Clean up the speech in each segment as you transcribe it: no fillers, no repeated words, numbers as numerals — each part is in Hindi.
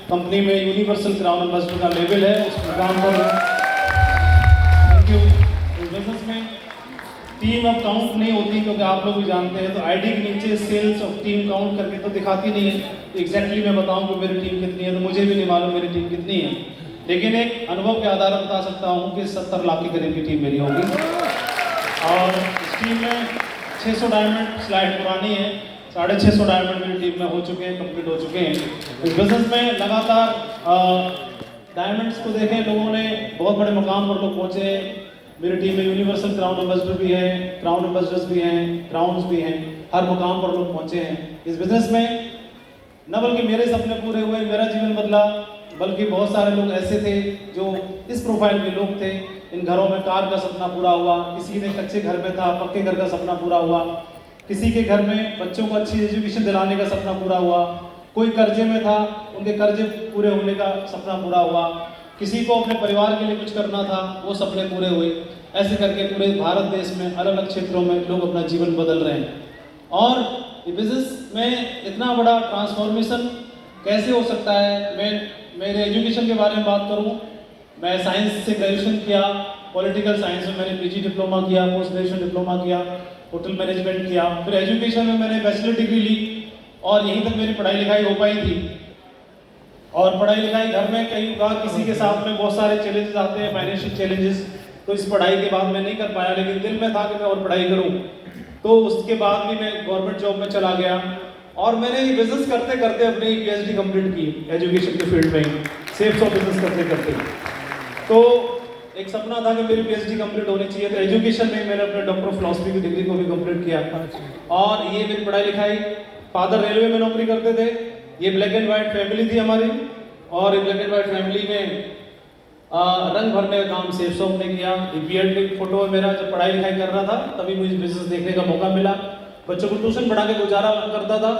कंपनी में यूनिवर्सल क्राउन एम्बेसडर का लेवल है, उस प्रोग्राम पर थैंक यू। इस बिजनेस में टीम अब काउंट नहीं होती, क्योंकि आप लोग भी जानते हैं, तो आईडी के नीचे सेल्स और टीम काउंट करके तो दिखाती नहीं है। तो एग्जैक्टली मैं बताऊं कि मेरी टीम कितनी है, तो मुझे भी नहीं मालूम मेरी टीम कितनी है, लेकिन एक अनुभव के आधार पर बता सकता हूं कि 70 लाख के करीब की टीम मेरी होगी। और इस टीम में 600 डायमंड स्लाइड पुरानी है, 650 डायमंड मेरी टीम में हो चुके हैं, कंप्लीट हो चुके हैं। इस बिजनेस में लगातार डायमंड्स को देखें, लोगों ने बहुत बड़े मुकाम पर लोग पहुंचे हैं। मेरी टीम में यूनिवर्सल क्राउन एम्बेसडर भी है, क्राउन एम्बेसडर्स भी हैं, क्राउन्स भी हैं, हर मुकाम पर लोग पहुंचे हैं। इस बिजनेस में न बल्कि मेरे सपने पूरे हुए, मेरा जीवन बदला, बल्कि बहुत सारे लोग ऐसे थे जो इस प्रोफाइल के लोग थे। इन घरों में कार का सपना पूरा हुआ, किसी ने कच्चे घर में था, पक्के घर का सपना पूरा हुआ, किसी के घर में बच्चों को अच्छी एजुकेशन दिलाने का सपना पूरा हुआ, कोई कर्जे में था, उनके कर्जे पूरे होने का सपना पूरा हुआ, किसी को अपने परिवार के लिए कुछ करना था, वो सपने पूरे हुए। ऐसे करके पूरे भारत देश में अलग अलग क्षेत्रों में लोग अपना जीवन बदल रहे हैं। और ये बिजनेस में इतना बड़ा ट्रांसफॉर्मेशन कैसे हो सकता है? मैं मेरे एजुकेशन के बारे में बात करूं, मैं साइंस से ग्रेजुएशन किया, पॉलिटिकल साइंस में मैंने पीजी डिप्लोमा किया, पोस्ट ग्रेजुएशन डिप्लोमा किया, होटल मैनेजमेंट किया, फिर एजुकेशन में मैंने बैचलर डिग्री ली और यहीं तक मेरी पढ़ाई लिखाई हो पाई थी। और पढ़ाई लिखाई घर में कई बार किसी के साथ में बहुत सारे चैलेंजेस आते हैं, फाइनेंशियल चैलेंजेस, तो इस पढ़ाई के बाद मैं नहीं कर पाया, लेकिन दिल में था कि मैं और पढ़ाई करूं। तो उसके बाद भी मैं गवर्नमेंट जॉब में चला गया और मैंने ये बिजनेस करते करते अपनी पीएचडी कंप्लीट की एजुकेशन के फील्ड में, सेल्स और बिजनेस करते करते। तो एक सपना था कि मेरी पीएचडी कंप्लीट होनी चाहिए, तो एजुकेशन में मैंने अपने डॉक्टर ऑफ फिलॉसफी की डिग्री को भी कंप्लीट किया। और ये मेरी पढ़ाई लिखाई, फादर रेलवे में नौकरी करते थे, ये ब्लैक एंड व्हाइट फैमिली थी हमारी, और ये ब्लैक एंड व्हाइट फैमिली में रंग भरने का काम सेफ शॉप ने किया। ये बीएड की फोटो है मेरा, जब पढ़ाई लिखाई कर रहा था तभी मुझे बिजनेस देखने का मौका मिला। बच्चों को ट्यूशन पढ़ा के गुजारा करता था,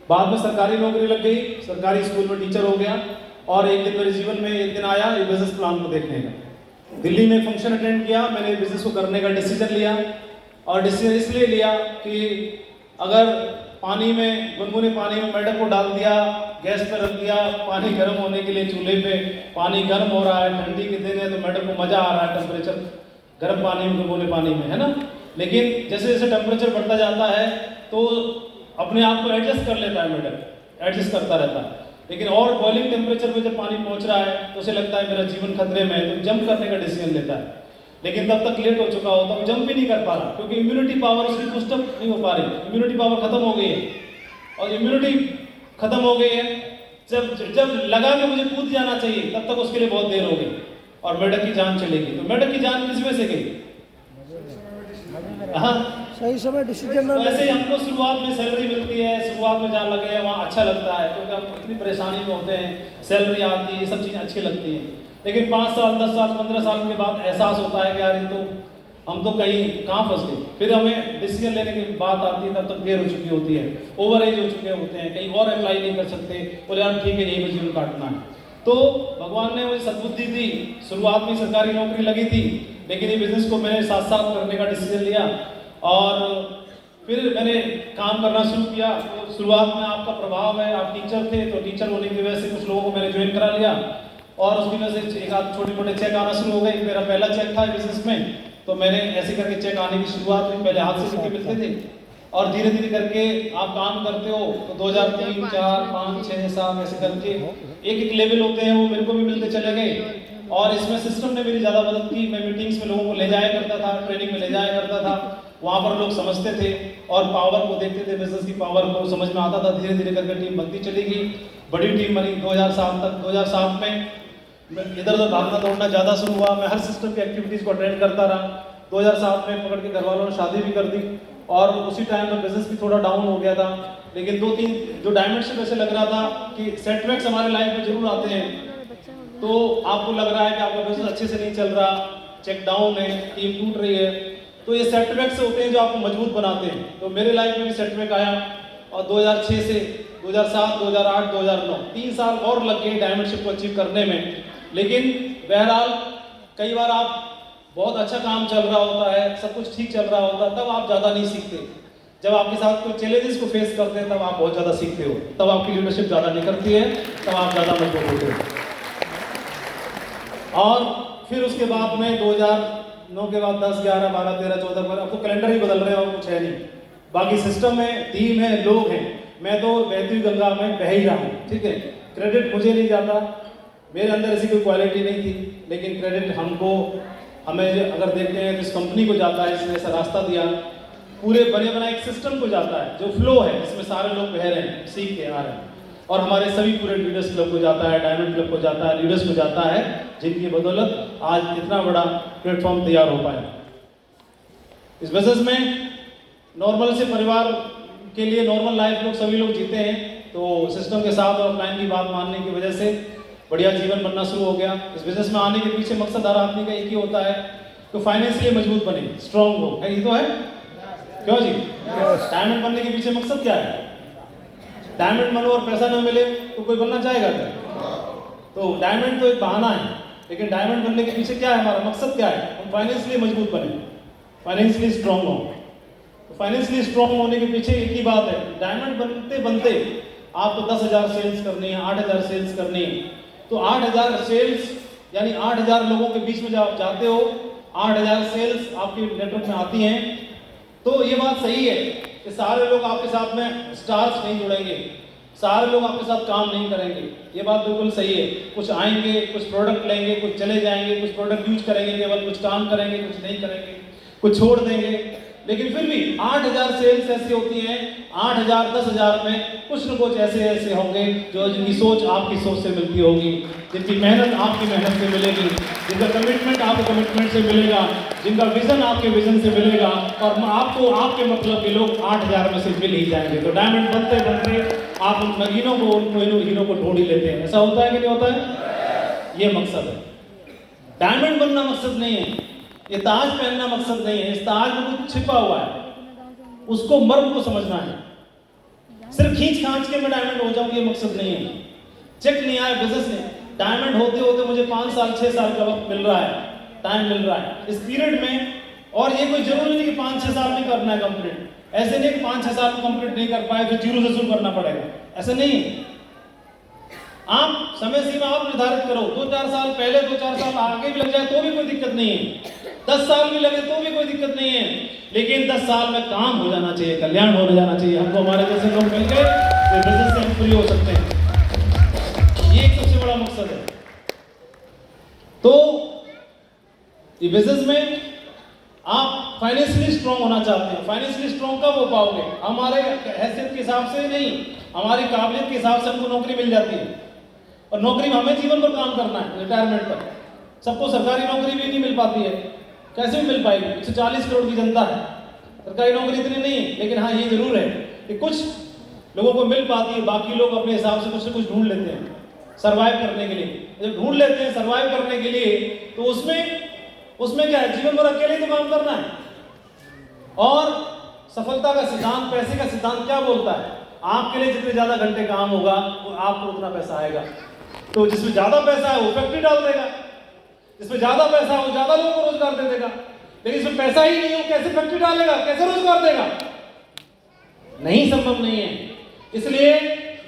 बाद में सरकारी नौकरी लग गई, सरकारी स्कूल में टीचर हो गया। और एक दिन मेरे जीवन में एक दिन आया ये बिजनेस प्लान को देखने का। दिल्ली में फंक्शन अटेंड किया, मैंने बिजनेस को करने का डिसीजन लिया। और डिसीजन इसलिए लिया कि अगर पानी में, गुनगुने पानी में मैडम को डाल दिया, गैस पर रख दिया, पानी गर्म होने के लिए चूल्हे पे, पानी गर्म हो रहा है, ठंडी के दिन है, तो मैडम को मजा आ रहा है टेम्परेचर गर्म पानी में, गुनगुने पानी में, है ना। लेकिन जैसे जैसे टेम्परेचर बढ़ता जाता है तो अपने आप को एडजस्ट कर लेता है मैडम, एडजस्ट करता रहता है। लेकिन और बॉइलिंग टेम्परेचर पे जब पानी पहुंच रहा है तो उसे लगता है मेरा जीवन खतरे में है, तो जंप करने का डिसीजन लेता है। लेकिन तब तक लेट हो चुका होता है, जंप भी नहीं कर पा रहा, क्योंकि इम्यूनिटी पावर उसकी पुस्टअप नहीं हो पा रही, इम्यूनिटी पावर खत्म हो गई है। और इम्यूनिटी खत्म हो गई है, जब जब लगा कि मुझे कूद जाना चाहिए, तब तक उसके लिए बहुत देर हो गई और मेढक की जान चली गई। तो मेढक की जान किस में से गई? हाँ, सही समय डिसीजन तो ऐसे ही हमको शुरुआत में सैलरी मिलती है, शुरुआत में जहाँ लगे वहाँ अच्छा लगता है, क्योंकि हम इतनी परेशानी में होते हैं, सैलरी आती है, ये सब चीज़ें अच्छी लगती हैं। लेकिन 5 साल 10 साल 15 साल के बाद एहसास होता है कि यार तो हम तो कहीं कहाँ फंस गए। फिर हमें डिसीजन लेने की बात आती है, तब तक देर हो चुकी होती है, ओवर एज हो चुके होते हैं, कहीं और अप्लाई नहीं कर सकते, बोले यार ठीक है यही में जीवन काटना है। तो भगवान ने मुझे सद्बुद्धि दी, शुरुआत में सरकारी नौकरी लगी थी, लेकिन ये बिजनेस को मैंने साथ साथ करने का डिसीजन लिया और फिर मैंने काम करना शुरू किया। तो शुरुआत में आपका प्रभाव है, आप टीचर थे तो टीचर होने की वजह से कुछ लोगों को मैंने ज्वाइन करा लिया और उसकी वजह से एक आध छोटे मोटे चेक आना शुरू हो गए। मेरा पहला चेक था बिजनेस में, तो मैंने ऐसे करके चेक आने की शुरुआत हुई। पहले हाथ से लिख के मिलते थे और धीरे धीरे करके आप काम करते हो तो 2003, 4, 5, 6, 7 ऐसे करके एक एक लेवल होते हैं, वो मेरे को भी मिलते चले गए। और इसमें सिस्टम ने मेरी ज़्यादा मदद की। मैं मीटिंग्स में लोगों को ले जाया करता था, ट्रेनिंग में ले जाया करता था, वहाँ पर लोग समझते थे और पावर को देखते थे, बिजनेस की पावर को समझ में आता था। धीरे धीरे करके टीम बनती चली गई, बड़ी टीम बनी 2007 तक। 2007 में इधर उधर भागना दौड़ना ज़्यादा शुरू हुआ, मैं हर सिस्टम की एक्टिविटीज़ को अटेंड करता रहा। 2007 में पकड़ के घर वालों ने शादी भी कर दी और उसी टाइम में बिजनेस भी थोड़ा डाउन हो गया था। लेकिन 2-3 जो डायमेंशन ऐसे लग रहा था कि सेटबैक्स हमारे लाइफ में जरूर आते हैं, तो आपको लग रहा है कि आपका बिजनेस अच्छे से नहीं चल रहा, चेक डाउन है, टीम टूट रही है, तो ये सेटबैक्स होते हैं जो आपको मजबूत बनाते हैं। तो मेरे लाइफ में भी सेटबैक आया और 2006 से 2007, 2008, 2009 3 साल और लग गए डायमेंडशिप को अचीव करने में। लेकिन बहरहाल कई बार आप बहुत अच्छा काम चल रहा होता है, सब कुछ ठीक चल रहा होता है, तब आप ज़्यादा नहीं सीखते। जब आपके साथ कोई चैलेंजेस को फेस करते हैं तब आप बहुत ज़्यादा सीखते हो, तब आपकी लीडरशिप ज़्यादा निकलती है, तब आप ज़्यादा मजबूत होते हो। और फिर उसके बाद में 2009 के बाद 10, 11, 12, 13, 14 पर अब तो कैलेंडर ही बदल रहे हैं और कुछ है नहीं। बाकी सिस्टम है, टीम है, लोग हैं। मैं तो बहती हुई गंगा में बह ही रहा हूँ, ठीक है। क्रेडिट मुझे नहीं जाता, मेरे अंदर ऐसी कोई क्वालिटी नहीं थी, लेकिन क्रेडिट हमें अगर देखते हैं तो इस कंपनी को जाता है, इसने ऐसा रास्ता दिया, पूरे बने बनाए एक सिस्टम को जाता है जो फ्लो है, इसमें सारे लोग बह रहे हैं, सीख के आ रहे हैं। और हमारे सभी पूरे लीडर्स क्लब को जाता है, डायमंड क्लब को जाता है, लीडर्स को जाता है, जिनकी बदौलत आज इतना बड़ा प्लेटफॉर्म तैयार हो पाया। इस बिजनेस में नॉर्मल से परिवार के लिए नॉर्मल लाइफ लोग सभी लोग जीते हैं, तो सिस्टम के साथ और ऑफलाइन की बात मानने की वजह से बढ़िया जीवन बनना शुरू हो गया। इस बिजनेस में आने के पीछे मकसद हर आदमी का एक ही होता है, तो फाइनेंशियली मजबूत बने, स्ट्रॉन्ग हो, ये तो है, क्यों जी? डायमंड बनने के पीछे मकसद क्या है? डायमंड बनो और पैसा ना मिले तो कोई बनना चाहेगा क्या? तो डायमंड तो एक बहाना है, लेकिन डायमंड बनने के पीछे क्या है, हमारा मकसद क्या है? हम फाइनेंशियली मजबूत बने, फाइनेंशियली स्ट्रॉन्ग हो। तो फाइनेंशियली स्ट्रॉन्ग होने के पीछे एक ही बात है, डायमंड बनते बनते आपको 10,000 सेल्स करनी है, 8,000 सेल्स करनी है। तो 8,000 सेल्स यानी 8,000 लोगों के बीच में जब आप जाते हो, 8,000 सेल्स आपके नेटवर्क में आती हैं, तो ये बात सही है कि सारे लोग आपके साथ में स्टार्स नहीं जुड़ेंगे, सारे लोग आपके साथ काम नहीं करेंगे, ये बात बिल्कुल सही है। कुछ आएंगे, कुछ प्रोडक्ट लेंगे, कुछ चले जाएंगे, कुछ प्रोडक्ट यूज करेंगे केवल, कुछ काम करेंगे, कुछ नहीं करेंगे, कुछ छोड़ देंगे। लेकिन फिर भी 8,000 सेल्स ऐसी होती हैं, 8,000 10,000 में कुछ न कुछ ऐसे होंगे जो जिनकी सोच आपकी सोच से मिलती होगी, जिनकी मेहनत आपकी मेहनत से मिलेगी, जिनका कमिटमेंट आपके कमिटमेंट से मिलेगा, जिनका विजन आपके विजन से मिलेगा, और आपको आपके मतलब के लोग 8,000 में से मिल ही जाएंगे। तो डायमंड बनते बनते आप उन नगीनों को, उन हीरो को ढूंढ ही लेते हैं। ऐसा होता है कि नहीं होता है? ये मकसद है। डायमंड बनना मकसद नहीं है, ये ताज पहनना मकसद नहीं है, इस ताज में कुछ छिपा हुआ है, उसको मर्म को समझना है। सिर्फ खींच खांच के मैं डायमंड हो जाऊं ये मकसद नहीं है। चेक नहीं आया बिजनेस में, डायमंड होते होते मुझे 5 साल 6 साल का वक्त मिल रहा है, टाइम मिल रहा है इस पीरियड में। और ये कोई जरूरी नहीं कि 5-6 साल में करना है कंप्लीट, ऐसे नहीं कि 5-6 साल में कंप्लीट नहीं कर पाए तो जीरो से शुरू करना पड़ेगा, ऐसा नहीं। आप समय सीमा आप निर्धारित करो, 2-4 साल पहले, 2-4 साल आगे भी लग जाए तो भी कोई दिक्कत नहीं है, 10 साल भी लगे तो भी कोई दिक्कत नहीं है, लेकिन 10 साल में काम हो जाना चाहिए, कल्याण हो जाना चाहिए। हमको हमारे जैसे लोग मिल गए तो बिजनेस से हम फ्री हो सकते हैं, ये एक सबसे बड़ा मकसद है। तो ये बिजनेस में आप फाइनेंशियली स्ट्रॉन्ग होना चाहते हैं, फाइनेंशियली स्ट्रॉन्ग कब हो पाओगे? हमारे हैसियत के हिसाब से नहीं, हमारी काबिलियत के हिसाब से हमको नौकरी मिल जाती है, और नौकरी में हमें जीवन भर काम करना है, रिटायरमेंट पर। सबको सरकारी नौकरी भी नहीं मिल पाती है, कैसे भी मिल पाएगी? 140 करोड़ की जनता है, सरकारी नौकरी इतनी नहीं है, लेकिन हाँ ये जरूर है कि कुछ लोगों को मिल पाती है, बाकी लोग अपने हिसाब से कुछ न कुछ ढूंढ लेते हैं सरवाइव करने के लिए। जब ढूंढ लेते हैं सरवाइव करने के लिए, तो उसमें क्या है, जीवन भर अकेले तो काम करना है। और सफलता का सिद्धांत, पैसे का सिद्धांत क्या बोलता है? आपके लिए जितने ज्यादा घंटे काम होगा वो आपको उतना पैसा आएगा। तो जिसमें ज्यादा पैसा है वो फैक्ट्री डाल देगा, जिसमें ज्यादा पैसा हो ज्यादा लोगों को रोजगार दे देगा। लेकिन इसमें पैसा ही नहीं हो, कैसे फैक्ट्री डालेगा, कैसे रोजगार देगा? नहीं, संभव नहीं है। इसलिए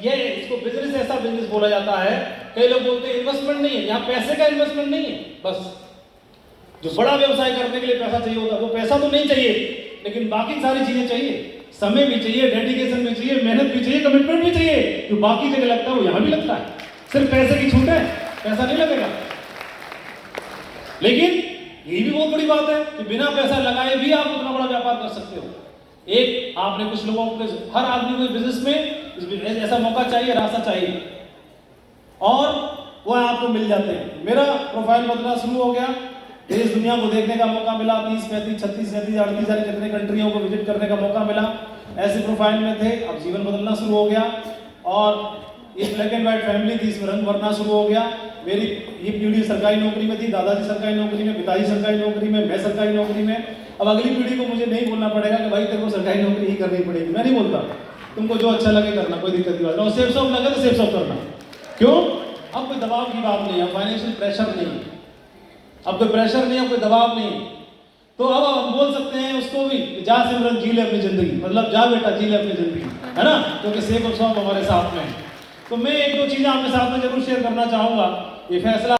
ये इसको बिजनेस ऐसा बिजनेस बोला जाता है। कई लोग बोलते हैं इन्वेस्टमेंट नहीं है, यहाँ पैसे का इन्वेस्टमेंट नहीं है। बस जो बड़ा व्यवसाय करने के लिए पैसा चाहिए होता है, वो पैसा तो नहीं चाहिए, लेकिन बाकी सारी चीजें चाहिए, समय भी चाहिए, डेडिकेशन भी चाहिए, मेहनत भी चाहिए, कमिटमेंट भी चाहिए। जो बाकी जगह लगता है वो यहाँ भी लगता है। सिर्फ पैसे की छूट है, पैसा नहीं लगेगा। लेकिन ये भी बहुत बड़ी बात है कि बिना पैसा लगाए भी आप उतना बड़ा व्यापार कर सकते हो। एक आपने कुछ लोगों को, हर आदमी को बिजनेस में ऐसा मौका चाहिए, रास्ता चाहिए, और वो आपको मिल जाते हैं। मेरा प्रोफाइल बदलना शुरू हो गया, देश दुनिया को देखने का मौका मिला, 30, 35, 36, 37, 38 कितने कंट्रियों को विजिट करने का मौका मिला। ऐसे प्रोफाइल में थे, अब जीवन बदलना शुरू हो गया, और एक ब्लैक एंड व्हाइट फैमिली थी, इसमें रंग भरना शुरू हो गया। मेरी ये पीढ़ी सरकारी नौकरी में थी, दादाजी सरकारी नौकरी में, पिताजी सरकारी नौकरी में, मैं सरकारी नौकरी में। अब अगली पीढ़ी को मुझे नहीं बोलना पड़ेगा कि भाई तेरे को सरकारी नौकरी ही करनी पड़ेगी, मैं नहीं बोलता, तुमको जो अच्छा लगे करना, कोई दिक्कत की बात नहीं। सेफ सॉफ लगे तो सेफ सॉफ करना। क्यों? अब कोई दबाव की बात नहीं है, फाइनेंशियल प्रेशर नहीं, अब कोई प्रेशर नहीं है, कोई दबाव नहीं। तो अब हम बोल सकते हैं उसको भी, जा सिमरन जी ले अपनी जिंदगी, मतलब जा बेटा जी ले अपनी जिंदगी, है ना, क्योंकि सेफ ऑफ सॉन्ग हमारे साथ में है। तो मैं एक दो चीजें आपके साथ में जरूर शेयर करना चाहूंगा। ये फैसला